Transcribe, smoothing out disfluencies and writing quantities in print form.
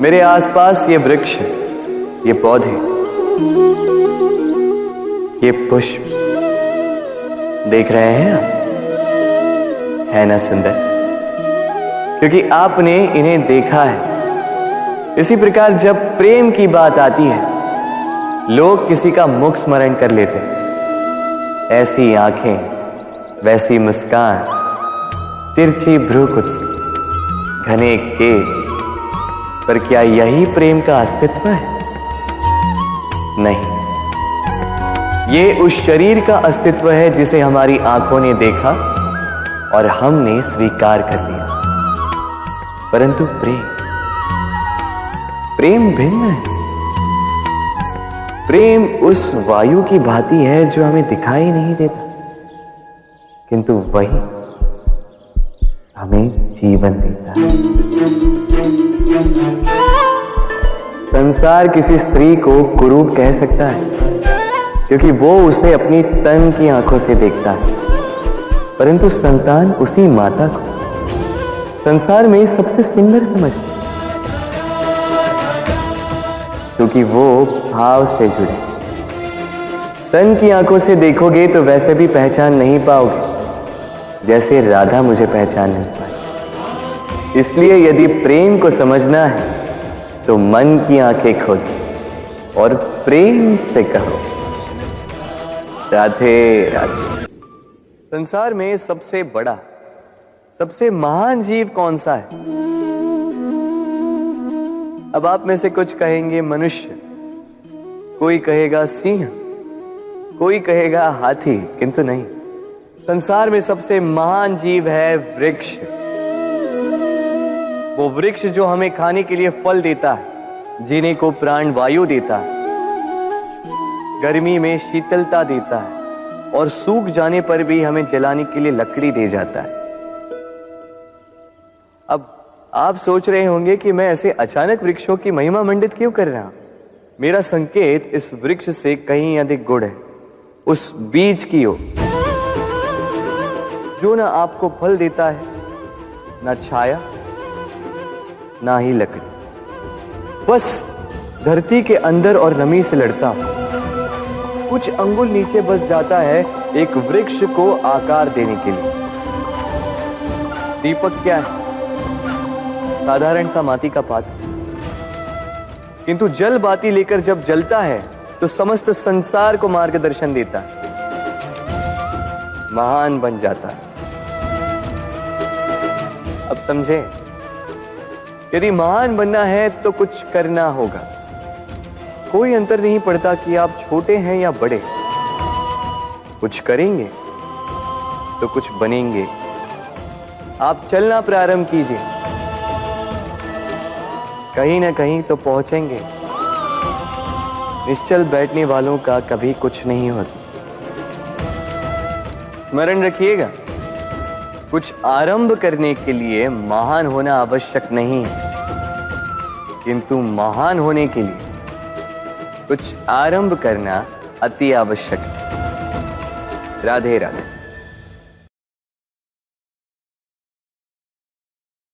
मेरे आसपास ये वृक्ष, ये पौधे, ये पुष्प देख रहे हैं आप? है ना सुंदर? क्योंकि आपने इन्हें देखा है। इसी प्रकार जब प्रेम की बात आती है, लोग किसी का मुख स्मरण कर लेते हैं। ऐसी आंखें, वैसी मुस्कान, तिरछी भ्रूकुटी, घने केश, पर क्या यही प्रेम का अस्तित्व है? नहीं, ये उस शरीर का अस्तित्व है जिसे हमारी आंखों ने देखा और हमने स्वीकार कर लिया। परंतु प्रेम भिन्न है। प्रेम उस वायु की भांति है जो हमें दिखाई नहीं देता, किंतु वही हमें जीवन देता है। संसार किसी स्त्री को कुरूप कह सकता है, क्योंकि वो उसे अपनी तन की आंखों से देखता है, परंतु संतान उसी माता को संसार में सबसे सुंदर समझती है, क्योंकि वो भाव से जुड़े। तन की आंखों से देखोगे तो वैसे भी पहचान नहीं पाओगे जैसे राधा मुझे पहचान नहीं पाई। इसलिए यदि प्रेम को समझना है तो मन की आंखें खोलो और प्रेम से कहो, राधे राधे। संसार में सबसे बड़ा, सबसे महान जीव कौन सा है? अब आप में से कुछ कहेंगे मनुष्य, कोई कहेगा सिंह, कोई कहेगा हाथी, किंतु नहीं, संसार में सबसे महान जीव है वृक्ष। वो वृक्ष जो हमें खाने के लिए फल देता है, जीने को प्राण वायु देता है, गर्मी में शीतलता देता है और सूख जाने पर भी हमें जलाने के लिए लकड़ी दे जाता है। अब आप सोच रहे होंगे कि मैं ऐसे अचानक वृक्षों की महिमा मंडित क्यों कर रहा हूं? मेरा संकेत इस वृक्ष से कहीं अधिक गुड़ है, उस बीज की ओर जो ना आपको फल देता है, ना छाया, ना ही लकड़ी, बस धरती के अंदर और नमी से लड़ता हूं। कुछ अंगुल नीचे बस जाता है एक वृक्ष को आकार देने के लिए। दीपक क्या है? साधारण सा माटी का पात्र, किंतु जल बाती लेकर जब जलता है तो समस्त संसार को मार्गदर्शन देता है, महान बन जाता है। अब समझे, यदि महान बनना है तो कुछ करना होगा। कोई अंतर नहीं पड़ता कि आप छोटे हैं या बड़े, कुछ करेंगे तो कुछ बनेंगे। आप चलना प्रारंभ कीजिए, कहीं ना कहीं तो पहुंचेंगे। निश्चल बैठने वालों का कभी कुछ नहीं होता। स्मरण रखिएगा, कुछ आरंभ करने के लिए महान होना आवश्यक नहीं है, किंतु महान होने के लिए कुछ आरंभ करना अति आवश्यक है। राधे राधे।